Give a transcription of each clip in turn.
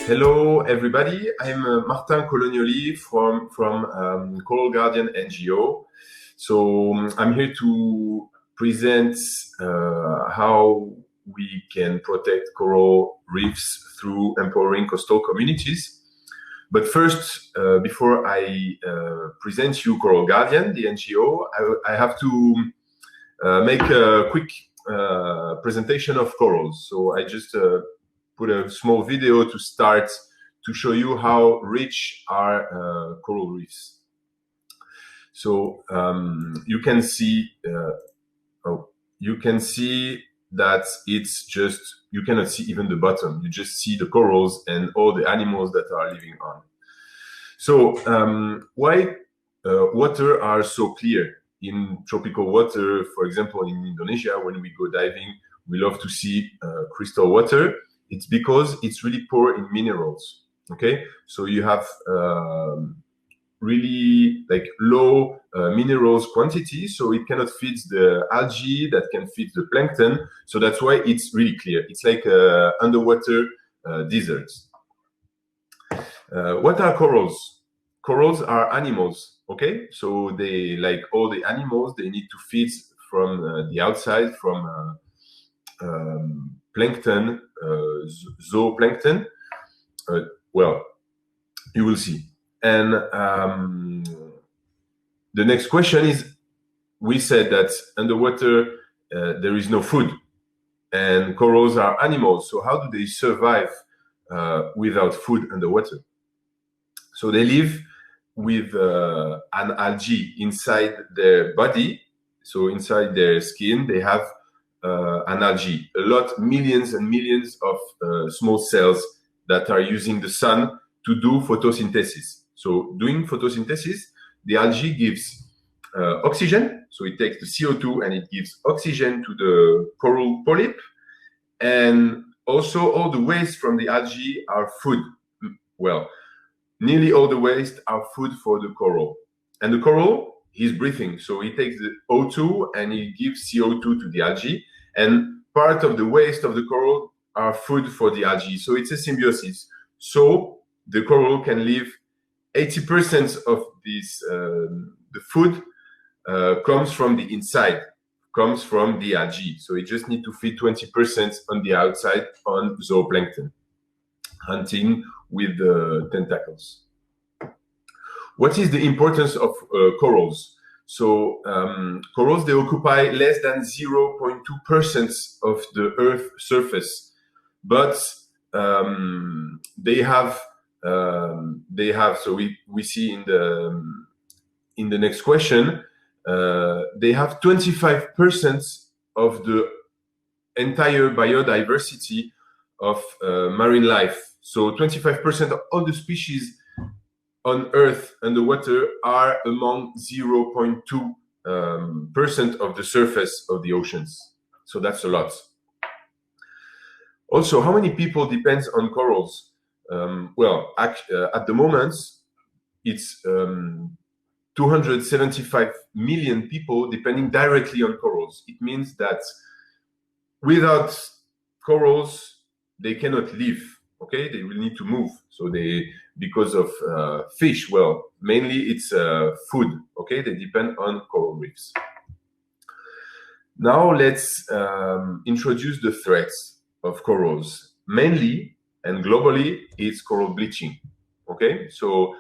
Hello, everybody. I'm Martin Colognoli from Coral Guardian NGO. So I'm here to present how we can protect coral reefs through empowering coastal communities. But first, before I present you Coral Guardian, the NGO, I have to make a quick presentation of corals. So I just put a small video to start to show you how rich are coral reefs. So you can see that it's just, you cannot see even the bottom. You just see the corals and all the animals that are living on. So why water are so clear? In tropical water, for example, in Indonesia, when we go diving, we love to see crystal water. It's because it's really poor in minerals. Okay, so you have really like low minerals quantity, so it cannot feed the algae that can feed the plankton. So that's why it's really clear. It's like underwater deserts. What are corals? Corals are animals. Okay, so they, like all the animals, they need to feed from the outside, from plankton, zooplankton. Well, you will see. And the next question is, we said that underwater there is no food, and corals are animals. So how do they survive without food underwater? So they live with an algae inside their body. So inside their skin, they have an algae, millions and millions of small cells that are using the sun to do photosynthesis. So doing photosynthesis, the algae gives oxygen. So it takes the CO2 and it gives oxygen to the coral polyp. And also all the waste from the algae are food. Well, nearly all the waste are food for the coral. And the coral, he's breathing. So he takes the O2 and he gives CO2 to the algae. And part of the waste of the coral are food for the algae. So it's a symbiosis. So the coral can live 80% of this, the food comes from the inside, comes from the algae. So it just need to feed 20% on the outside on zooplankton, hunting with the tentacles. What is the importance of corals? So corals, they occupy less than 0.2% of the Earth's surface, but they have. So we see in the next question, they have 25% of the entire biodiversity of marine life. So 25% of all the species on Earth underwater are among 0.2% of the surface of the oceans. So that's a lot. Also, how many people depends on corals? Well, at the moment, it's 275 million people depending directly on corals. It means that without corals, they cannot live. Okay, they will need to move. So because of fish, well, mainly it's food. Okay, they depend on coral reefs. Now let's introduce the threats of corals. Mainly and globally, it's coral bleaching. Okay, so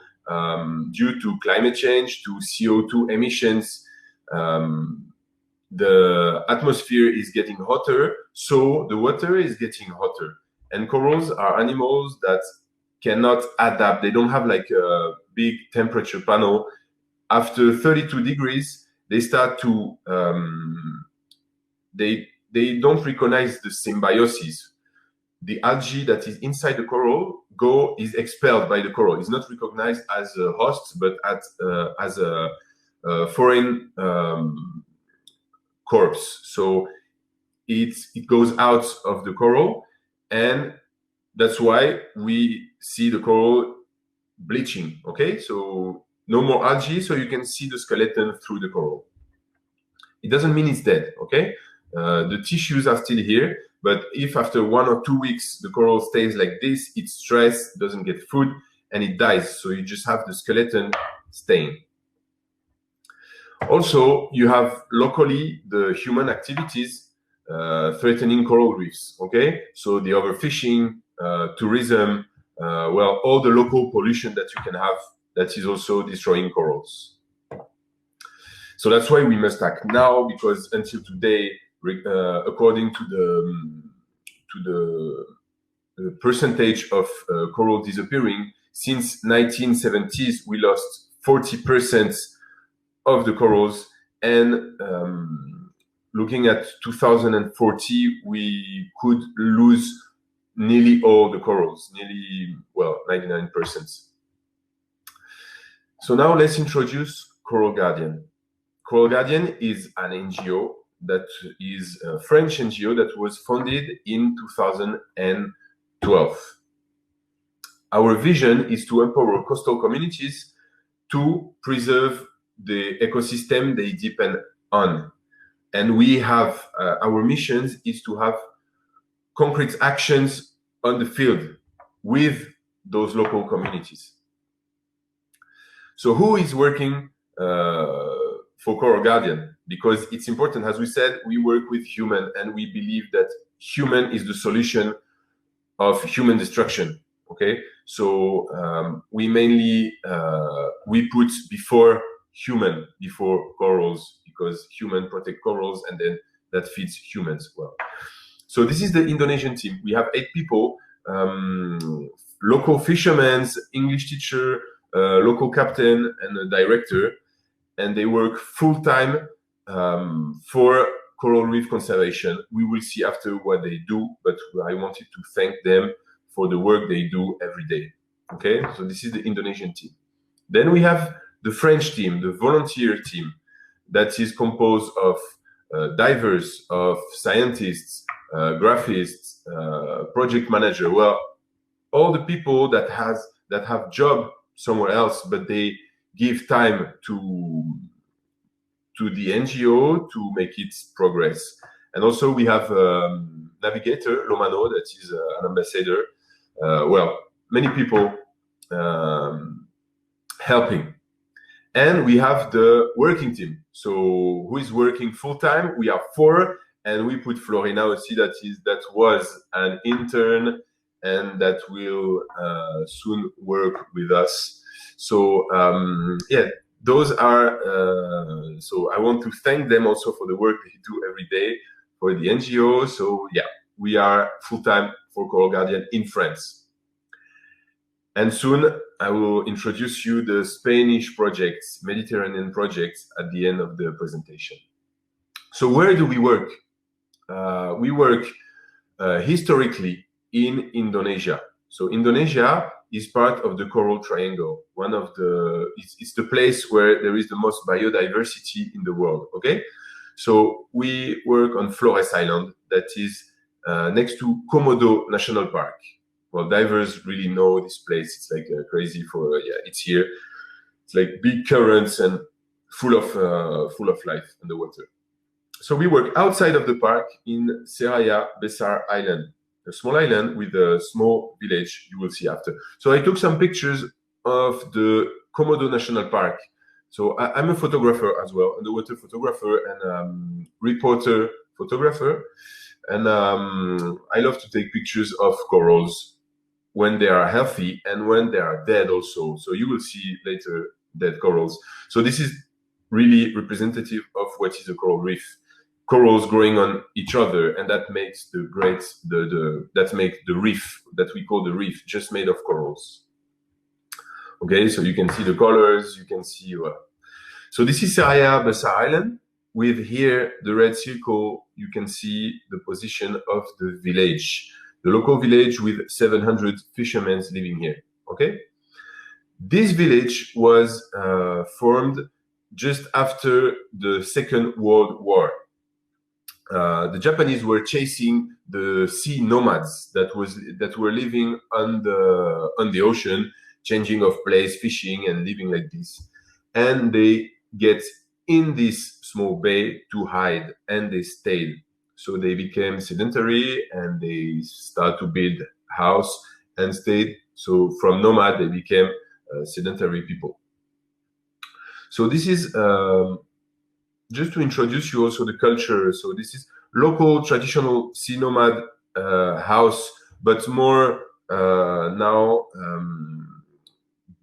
due to climate change, to CO2 emissions, the atmosphere is getting hotter, so the water is getting hotter. And corals are animals that cannot adapt. They don't have like a big temperature panel. After 32 degrees, they start to, they don't recognize the symbiosis. The algae that is inside the coral is expelled by the coral. It's not recognized as a host, but as a foreign corpse. So it goes out of the coral, and that's why we see the coral bleaching. Okay, so no more algae, so you can see the skeleton through the coral. It doesn't mean it's dead. Okay, the tissues are still here, But if after 1 or 2 weeks the coral stays like this, it's stressed, doesn't get food, and it dies. So you just have the skeleton staying. Also, you have locally the human activities threatening coral reefs. Okay, so the overfishing, tourism, well, all the local pollution that you can have that is also destroying corals. So that's why we must act now, because until today, according to the percentage of coral disappearing, since 1970s, we lost 40% of the corals, and looking at 2040, we could lose nearly all the corals, nearly, well, 99%. So now let's introduce Coral Guardian. Coral Guardian is an NGO that is a French NGO that was founded in 2012. Our vision is to empower coastal communities to preserve the ecosystem they depend on. And we have, our mission is to have concrete actions on the field with those local communities. So who is working for Coral Guardian? Because it's important, as we said, we work with human, and we believe that human is the solution of human destruction. Okay, so we mainly we put before human, before corals, because human protect corals, and then that feeds humans well. So this is the Indonesian team. We have 8 people, local fishermen, English teacher, local captain, and a director, and they work full-time for coral reef conservation. We will see after what they do, but I wanted to thank them for the work they do every day. Okay, so this is the Indonesian team. Then we have the French team, the volunteer team, that is composed of divers, of scientists, graphists, project manager. Well, all the people that have job somewhere else, but they give time to the NGO to make it progress. And also we have navigator Lomano, that is an ambassador. Well, many people helping. And we have the working team. So who is working full-time? We are 4, and we put Florina aussi, that was an intern and that will soon work with us. So yeah, those are, so I want to thank them also for the work they do every day for the NGO. So yeah, we are full-time for Coral Guardian in France. And soon I will introduce you the Spanish projects, Mediterranean projects, at the end of the presentation. So where do we work? We work historically in Indonesia. So Indonesia is part of the Coral Triangle. One of the, it's the place where there is the most biodiversity in the world, okay? So we work on Flores Island, that is next to Komodo National Park. Well, divers really know this place. It's like crazy for, yeah, it's here. It's like big currents and full of life underwater. So we work outside of the park in Seraya Besar Island, a small island with a small village you will see after. So I took some pictures of the Komodo National Park. So I'm a photographer as well, underwater photographer and reporter photographer. And I love to take pictures of corals when they are healthy and when they are dead also. So you will see later dead corals. So this is really representative of what is a coral reef. Corals growing on each other, and that makes the that make the reef that we call the reef, just made of corals. Okay, so you can see the colors, you can see. So this is Seraya Besar Island. With here the red circle, you can see the position of the village, the local village with 700 fishermen living here. Okay, this village was formed just after the Second World War. The Japanese were chasing the sea nomads that were living on the ocean, changing of place, fishing and living like this. And they get in this small bay to hide, and they stayed. so they became sedentary and they start to build house and stayed. So from nomad, they became sedentary people. So this is just to introduce you also the culture. So this is local traditional sea nomad house, but more now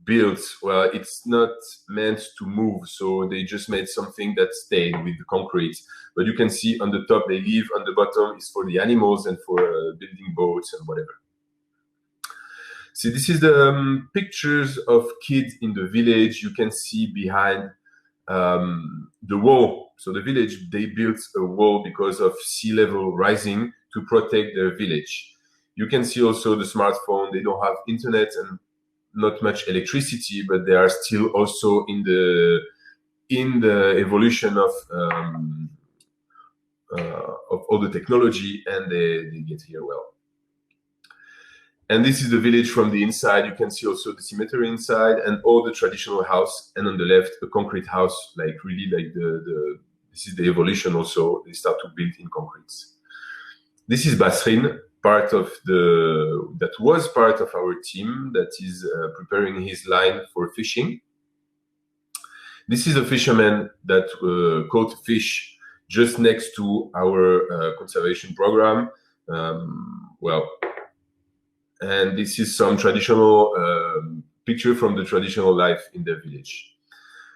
built. Well, it's not meant to move, so they just made something that stayed with the concrete. But you can see on the top they live, on the bottom is for the animals and for building boats and whatever. See, this is the pictures of kids in the village. You can see behind the wall. So the village, they built a wall because of sea level rising to protect their village. You can see also the smartphone. They don't have internet and not much electricity, but they are still also in the evolution of all the technology, and they get here well. And this is the village from the inside. You can see also the cemetery inside and all the traditional house, and on the left a concrete house, like really like this is the evolution also. They start to build in concrete. This is Basrin, that was part of our team that is preparing his line for fishing. This is a fisherman that caught fish just next to our conservation program. And this is some traditional picture from the traditional life in the village.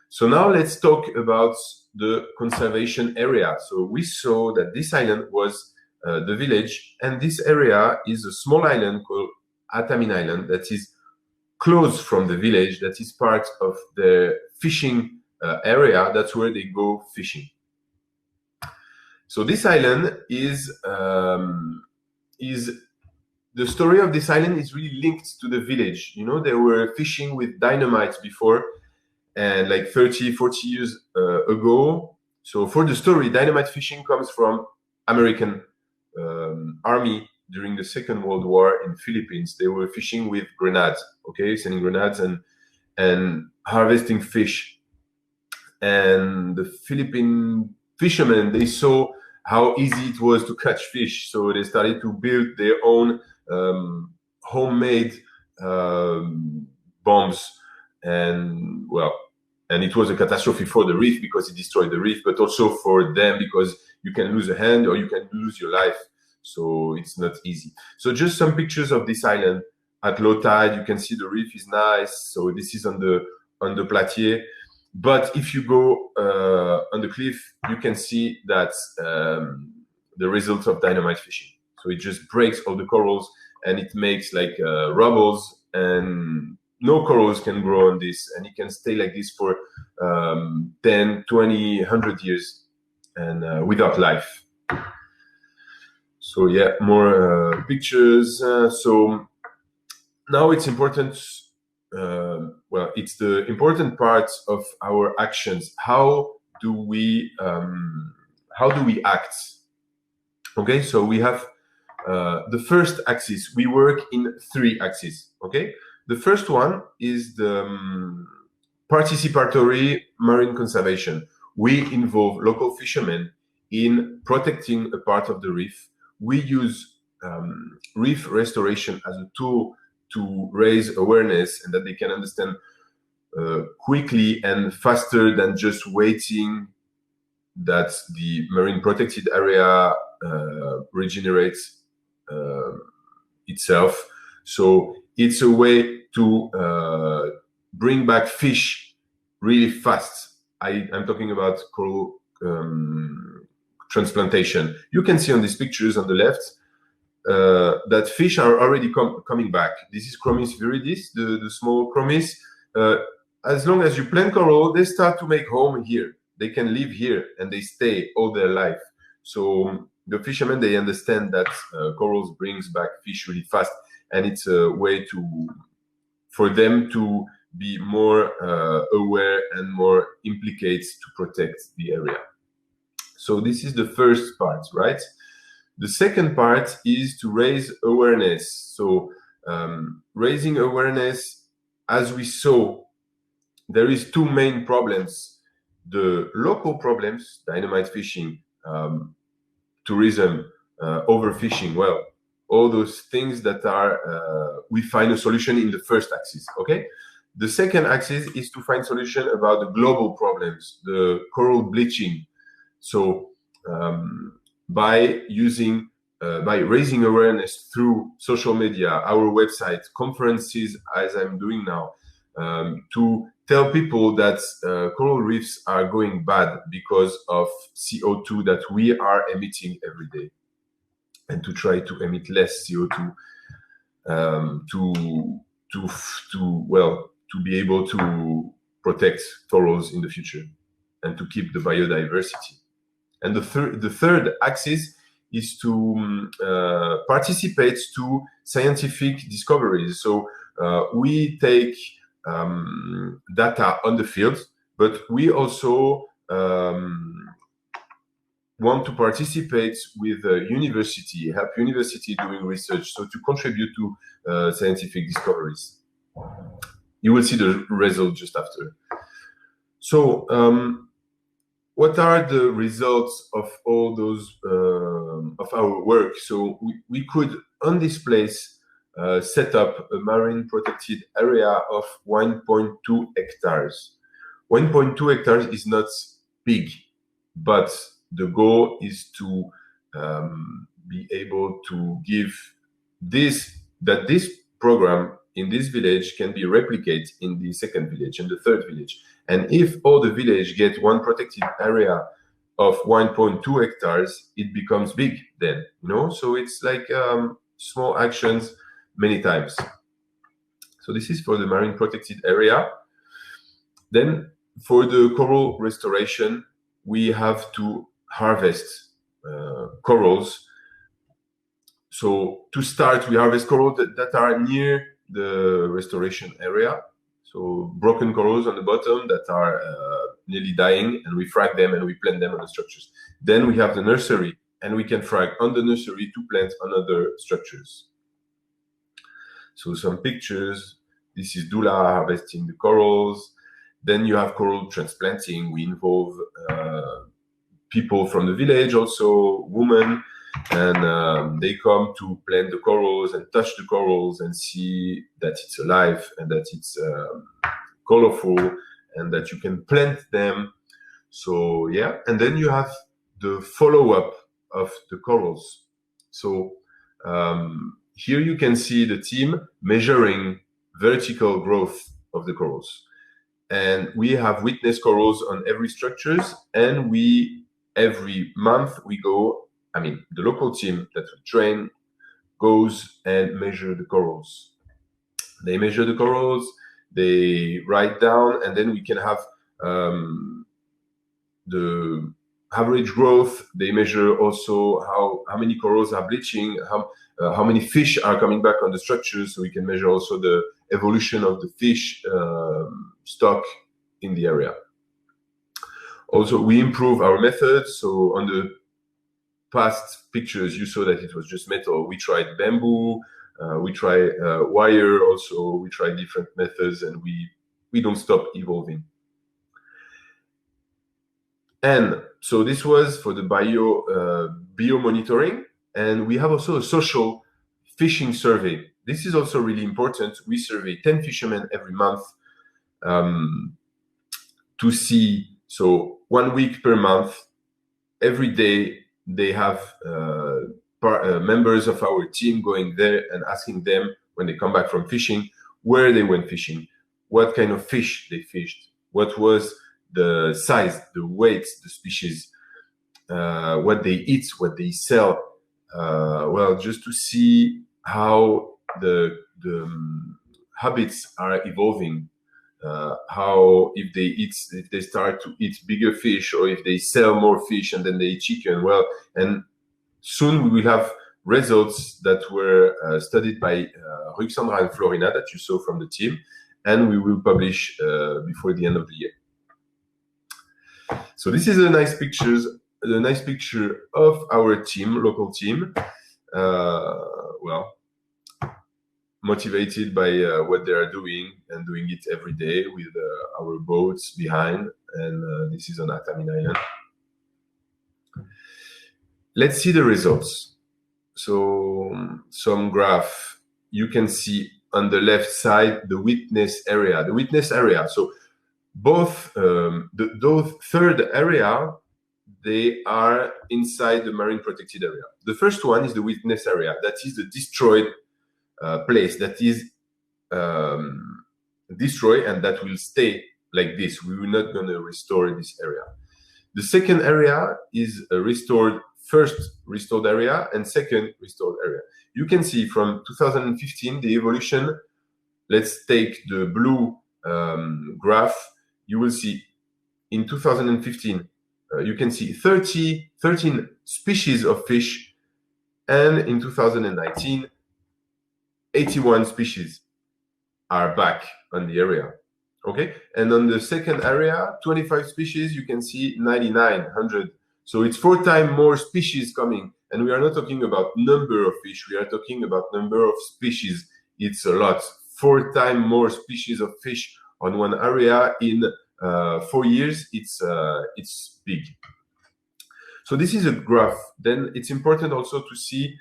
So now let's talk about the conservation area. So we saw that this island was the village, and this area is a small island called Atamin Island that is close from the village, that is part of the fishing area. That's where they go fishing. So this island is the story of this island is really linked to the village. You know, they were fishing with dynamite before, and like 30, 40 years ago. So for the story, dynamite fishing comes from American army during the Second World War in Philippines. They were fishing with grenades, okay, sending grenades and harvesting fish. And the Philippine fishermen, they saw how easy it was to catch fish. So they started to build their own homemade bombs, and it was a catastrophe for the reef because it destroyed the reef, but also for them because you can lose a hand or you can lose your life. So it's not easy. So just some pictures of this island at low tide. You can see the reef is nice. So this is on the Platier. But if you go on the cliff, you can see that the result of dynamite fishing. So it just breaks all the corals and it makes like rubbles, and no corals can grow on this, and it can stay like this for 10, 20, 100 years and without life. So yeah, more pictures. So now it's important. It's the important part of our actions. How do we act? Okay, so we have the first axis. We work in 3 axes. Okay, the first one is the participatory marine conservation. We involve local fishermen in protecting a part of the reef. We use reef restoration as a tool to raise awareness and that they can understand quickly and faster than just waiting that the marine protected area regenerates itself. So it's a way to bring back fish really fast. I'm talking about coral transplantation. You can see on these pictures on the left that fish are already coming back. This is Chromis viridis, the small Chromis. As long as you plant coral, they start to make home here. They can live here and they stay all their life. So the fishermen, they understand that corals brings back fish really fast, and it's a way for them to be more aware and more implicated to protect the area. So this is the first part, right? The second part is to raise awareness. So raising awareness, as we saw, there is 2 main problems. The local problems, dynamite fishing, tourism, overfishing, well, all those things that are, we find a solution in the first axis, okay? The second axis is to find solution about the global problems, the coral bleaching. So by raising awareness through social media, our website, conferences, as I'm doing now, to tell people that coral reefs are going bad because of CO2 that we are emitting every day, and to try to emit less CO2 to be able to protect corals in the future and to keep the biodiversity. And the third axis is to participate to scientific discoveries. So we take data on the field, but we also want to participate with university, help university doing research, so to contribute to scientific discoveries. You will see the result just after. So what are the results of all those of our work? So we could on this place set up a marine protected area of 1.2 hectares. 1.2 hectares is not big, but the goal is to be able to give this program in this village can be replicated in the second village and the third village. And if all the village get one protected area of 1.2 hectares, it becomes big then, you know? So it's like small actions many times. So this is for the marine protected area. Then for the coral restoration, we have to harvest corals. So to start, we harvest corals that are near the restoration area. So broken corals on the bottom that are nearly dying, and we frag them and we plant them on the structures. Then we have the nursery, and we can frag on the nursery to plant on other structures. So some pictures. This is Dula harvesting the corals. Then you have coral transplanting. We involve people from the village, also women, and they come to plant the corals and touch the corals and see that it's alive and that it's colorful and that you can plant them. So yeah, and then you have the follow-up of the corals. So here you can see the team measuring vertical growth of the corals, and we have witness corals on every structures, and every month we go, I mean, the local team that we train goes and measure the corals. They measure the corals, they write down, and then we can have the average growth. They measure also how many corals are bleaching, how many fish are coming back on the structures, so we can measure also the evolution of the fish stock in the area. Also, we improve our methods. So on the past pictures, you saw that it was just metal. We tried bamboo, we try wire also, we try different methods, and we don't stop evolving. And so this was for the bio monitoring, and we have also a social fishing survey. This is also really important. We survey 10 fishermen every month to see, so 1 week per month, every day they have members of our team going there and asking them when they come back from fishing, where they went fishing, what kind of fish they fished, what was the size, the weight, the species, what they eat, what they sell. Well, just to see how the habits are evolving, how if they start to eat bigger fish, or if they sell more fish and then they eat chicken. Well, and soon we will have results that were studied by Ruxandra and Florina that you saw from the team, and we will publish before the end of the year. So this is a nice picture of our team, local team. Well, motivated by what they are doing and doing it every day with our boats behind. And this is on Atamin Island. Let's see the results. So some graph, you can see on the left side the witness area. The witness area. So both those third area, they are inside the marine protected area. The first one is the witness area. That is the destroyed place that is destroyed, and that will stay like this. We will not going to restore this area. The second area is a first restored area and second restored area. You can see from 2015 the evolution. Let's take the blue graph. You will see in 2015 you can see 13 species of fish, and in 2019 81 species are back on the area. Okay, and on the second area, 25 species, you can see 9,900. So it's 4 times more species coming, and we are not talking about number of fish, we are talking about number of species. It's a lot. 4 times more species of fish on one area in 4 years. It's big. So this is a graph. Then it's important also to see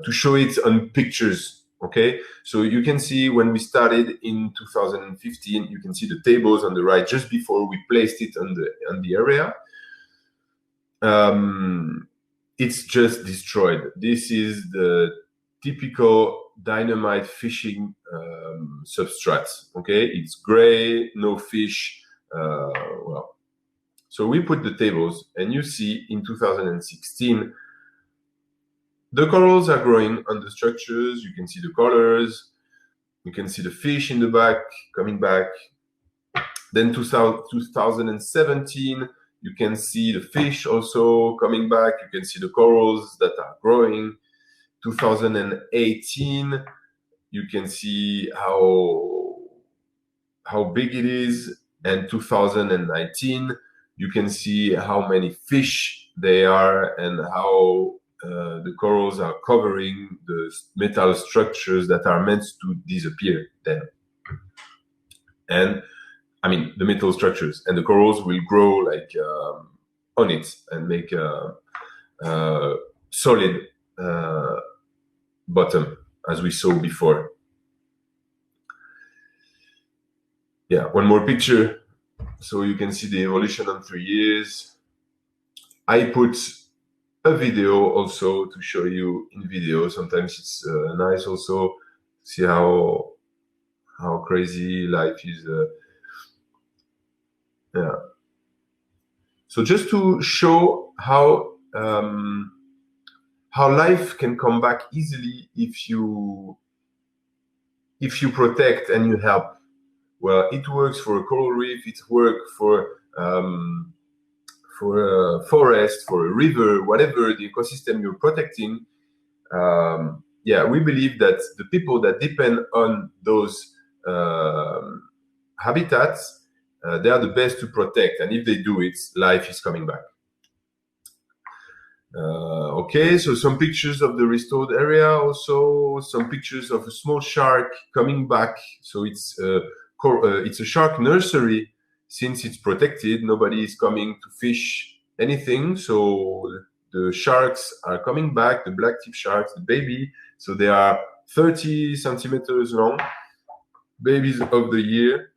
to show it on pictures. Okay, so you can see when we started in 2015, you can see the tables on the right just before we placed it on the area. It's just destroyed. This is the typical dynamite fishing substrate. Okay, it's gray, no fish. Well, so we put the tables, and you see in 2016 the corals are growing on the structures. You can see the colors. You can see the fish in the back coming back. Then 2017, you can see the fish also coming back. You can see the corals that are growing. 2018, you can see how big it is. And 2019, you can see how many fish they are and how the corals are covering the metal structures that are meant to disappear then. And I mean, the metal structures, and the corals will grow like on it and make a solid bottom, as we saw before. Yeah, one more picture. So you can see the evolution on 3 years. I put a video also to show you in video. Sometimes it's nice also to see how crazy life is. Yeah. So just to show how life can come back easily if you protect and you help. Well, it works for a coral reef. It works for a forest, for a river, whatever the ecosystem you're protecting. Yeah, we believe that the people that depend on those habitats, they are the best to protect, and if they do it, life is coming back. Okay, so some pictures of the restored area, also some pictures of a small shark coming back. So it's a shark nursery. Since it's protected, nobody is coming to fish anything. So the sharks are coming back, the black tip sharks, the baby. So they are 30 centimeters long, babies of the year.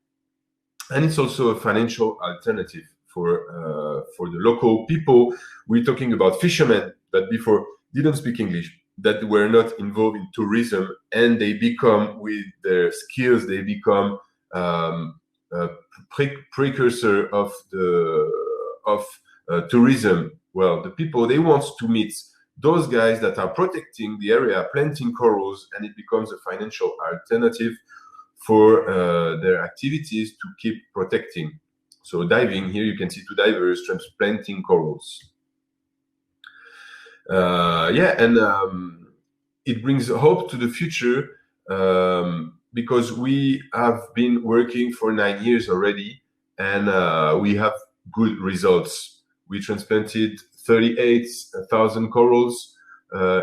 And it's also a financial alternative for the local people. We're talking about fishermen that before didn't speak English, that were not involved in tourism, and they become, with their skills, they become precursor of tourism. Well, the people, they want to meet those guys that are protecting the area, planting corals, and it becomes a financial alternative for their activities to keep protecting. So diving, here you can see 2 divers transplanting corals. Yeah, and it brings hope to the future, because we have been working for 9 years already, and we have good results. We transplanted 38,000 corals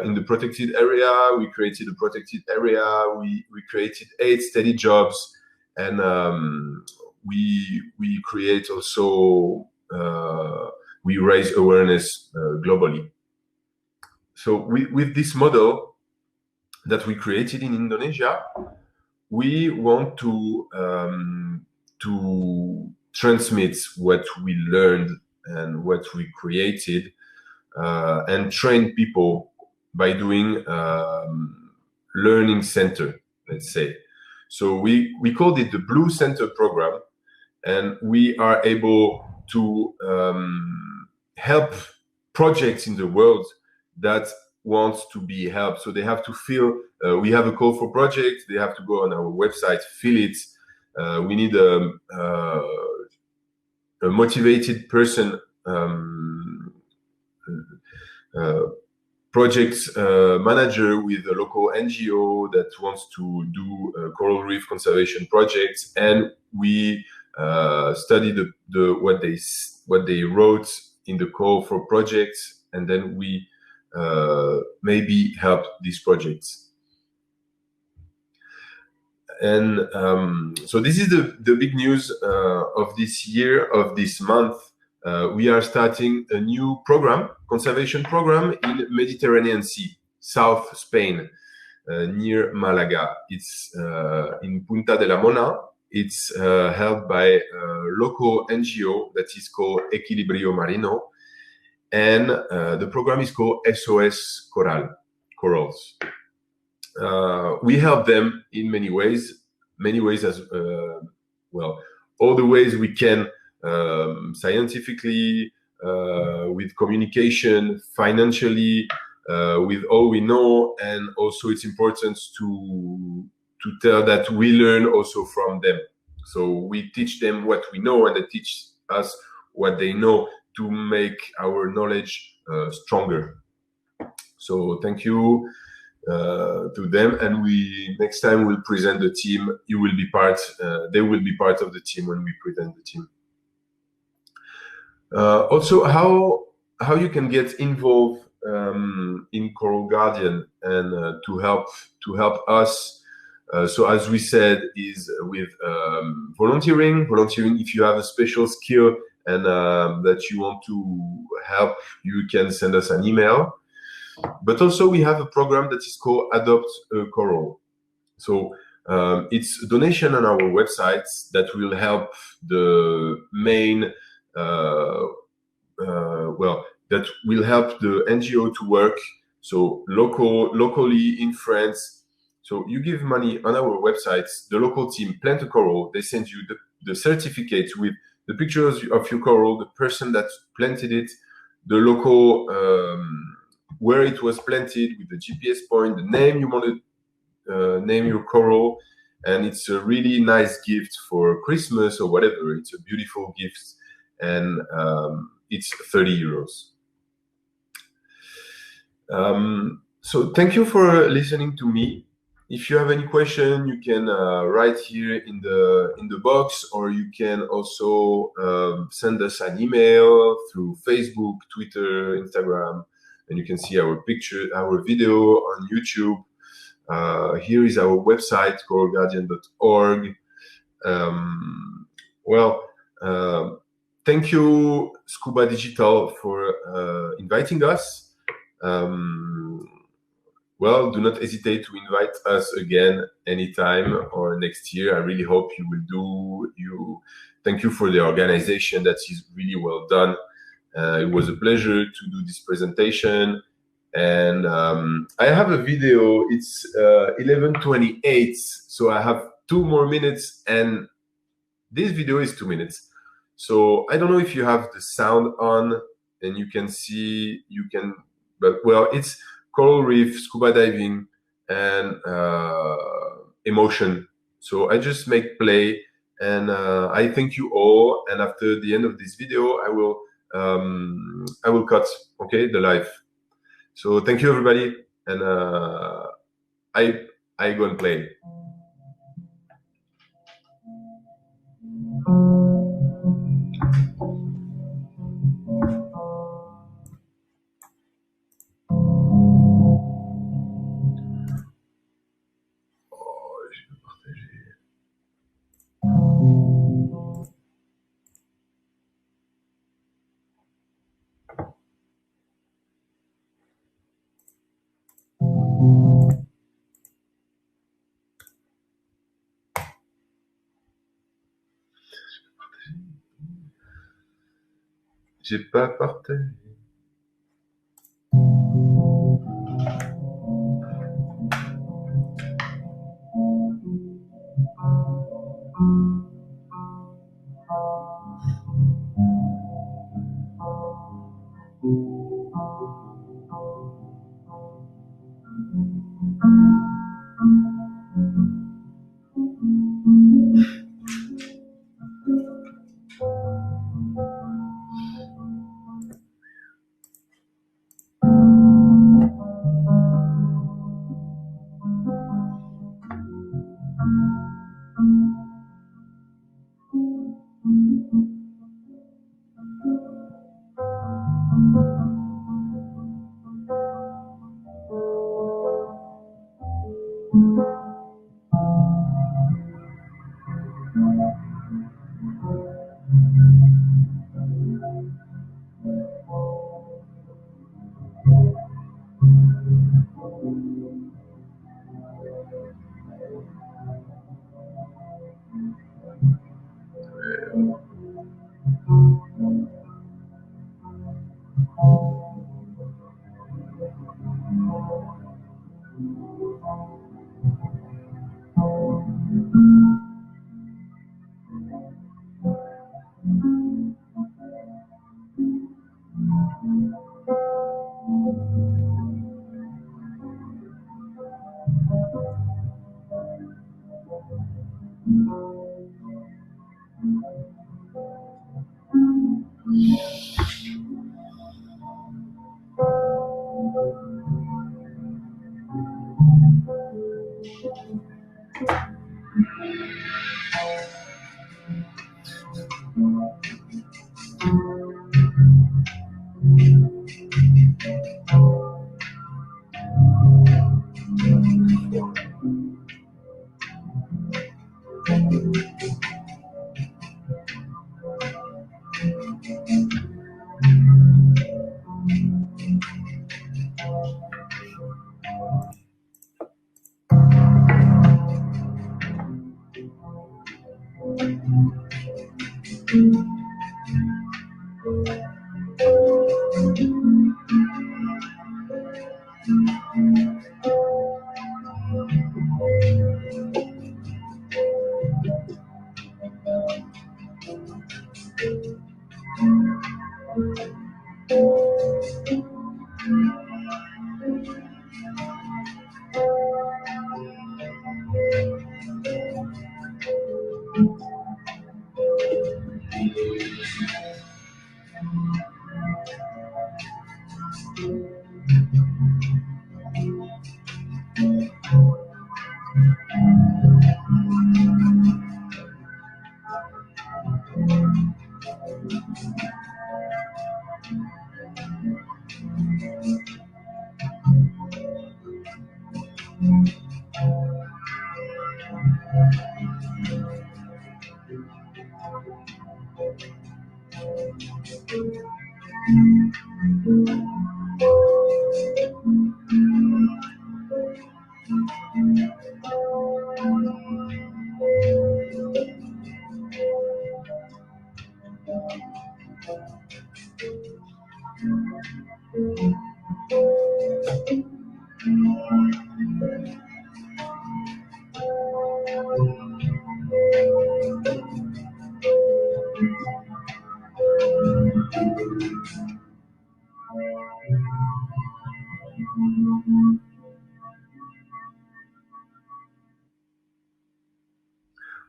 in the protected area. We created a protected area. We created 8 steady jobs, and we create also, we raise awareness globally. So with this model that we created in Indonesia, we want to transmit what we learned and what we created, and train people by doing learning center, let's say. So we called it the Blue Center program, and we are able to help projects in the world that want to be helped. So they have to fill, we have a call for projects, they have to go on our website, fill it. We need a motivated person, project manager with a local NGO that wants to do coral reef conservation projects, and we study what they wrote in the call for projects, and then we maybe help these projects. And so this is the big news of this year, of this month. We are starting a new program, conservation program in Mediterranean Sea, South Spain, near Malaga. It's in Punta de la Mona. It's held by a local NGO that is called Equilibrio Marino. And the program is called SOS Corals. We help them in many ways as well, all the ways we can, scientifically, with communication, financially, with all we know. And also it's important to tell that we learn also from them. So we teach them what we know, and they teach us what they know, to make our knowledge stronger. So thank you to them, and next time we'll present the team. You will be part. They will be part of the team when we present the team. Also, how you can get involved in Coral Guardian and to help us. So as we said, is with volunteering. Volunteering, if you have a special skill and that you want to help, you can send us an email. But also we have a program that is called Adopt a Coral. So it's a donation on our website that will help the main, that will help the NGO to work. So locally in France. So you give money on our website, the local team plant a coral, they send you the certificate with the pictures of your coral, the person that planted it, the local, where it was planted with the GPS point, the name you want to name your coral. And it's a really nice gift for Christmas or whatever. It's a beautiful gift, and it's 30 euros. So thank you for listening to me. If you have any question, you can write here in the box, or you can also send us an email through Facebook, Twitter, Instagram, and you can see our picture, our video on YouTube. Here is our website, coralguardian.org. Thank you, Scuba.Digital, for inviting us. Do not hesitate to invite us again anytime or next year. I really hope you will do. Thank you for the organization. That is really well done. It was a pleasure to do this presentation. And I have a video. It's 11:28, so I have 2 more minutes, and this video is 2 minutes. So I don't know if you have the sound on and you can see, it's coral reef, scuba diving, and emotion. So I just make play, and I thank you all. And after the end of this video, I will cut, okay, the live. So thank you, everybody, and I go and play. J'ai pas partagé.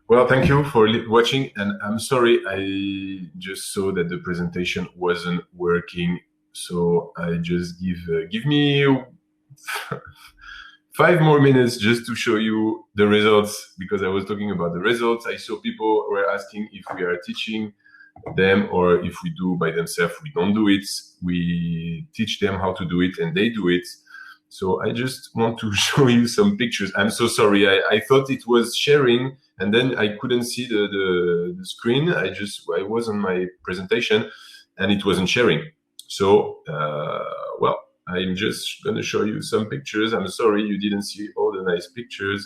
Well, thank you for watching, and I'm sorry, I just saw that the presentation wasn't working, so I just give me 5 more minutes just to show you the results, because I was talking about the results. I saw people were asking if we are teaching them or if we do by themselves. We don't do it. We teach them how to do it and they do it. So I just want to show you some pictures. I'm so sorry. I thought it was sharing and then I couldn't see the screen. I was on my presentation and it wasn't sharing. So, well, I'm just going to show you some pictures. I'm sorry you didn't see all the nice pictures.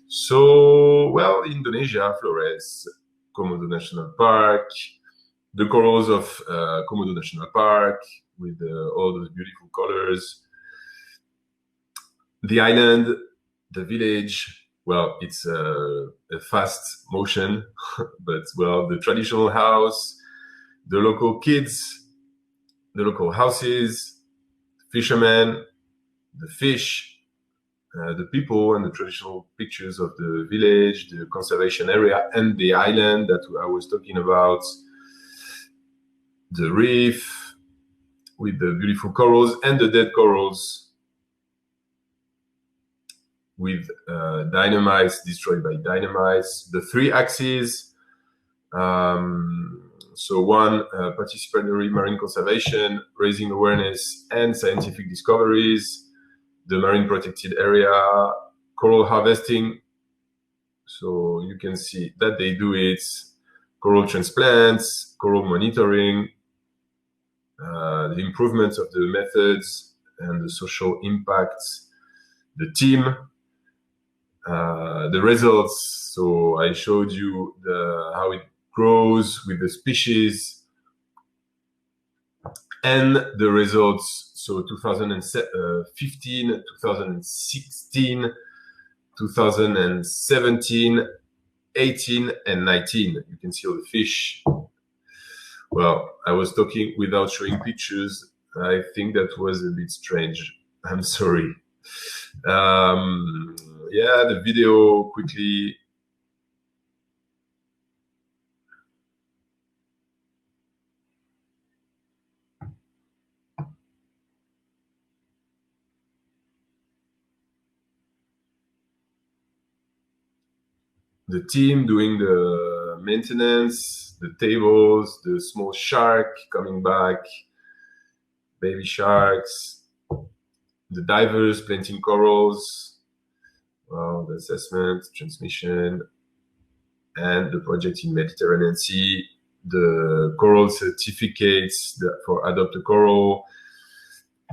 So, well, Indonesia, Flores, Komodo National Park, the corals of Komodo National Park with all those beautiful colors. The island, the village, well, it's a fast motion, but well, the traditional house, the local kids, the local houses, fishermen, the fish, the people, and the traditional pictures of the village, the conservation area, and the island that I was talking about, the reef with the beautiful corals and the dead corals with dynamites destroyed by dynamites, the 3 axes. So one, participatory marine conservation, raising awareness and scientific discoveries, the marine protected area, coral harvesting. So you can see that they do it, coral transplants, coral monitoring, the improvements of the methods and the social impacts, the team, the results. So I showed you how it grows with the species and the results. So 2015, 2016, 2017, 18, and 19. You can see all the fish. Well, I was talking without showing pictures. I think that was a bit strange. I'm sorry. Yeah, the video quickly. The team doing the maintenance, the tables, the small shark coming back, baby sharks, the divers planting corals, well, the assessment, transmission, and the project in Mediterranean Sea, the coral certificates for Adopt a Coral,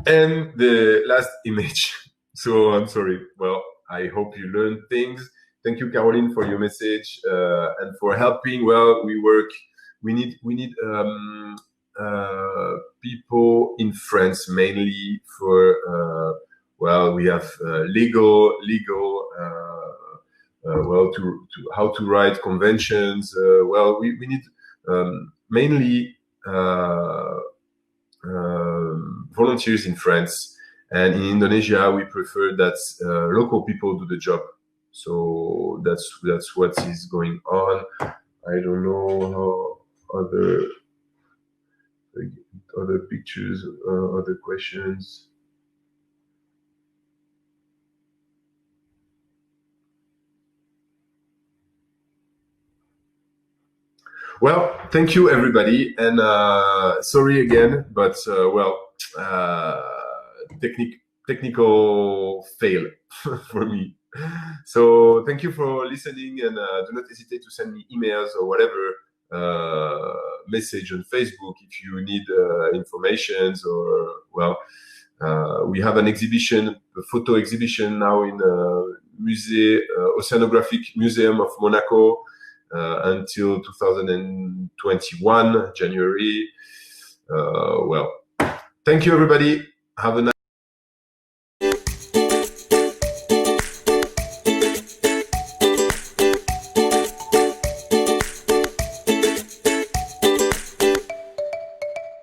and the last image. So I'm sorry. Well, I hope you learned things. Thank you, Caroline, for your message and for helping. Well, we need people in France mainly for well, we have legal well, to how to write conventions. Well, we need mainly volunteers in France, and in Indonesia we prefer that local people do the job. So that's what is going on. I don't know how other pictures, other questions. Well, thank you everybody, and sorry again, but well, technical fail for me. So thank you for listening, and do not hesitate to send me emails or whatever message on Facebook if you need informations or well. We have an exhibition, a photo exhibition now in Musée Oceanographic Museum of Monaco until 2021 January. Well, thank you everybody. Have a nice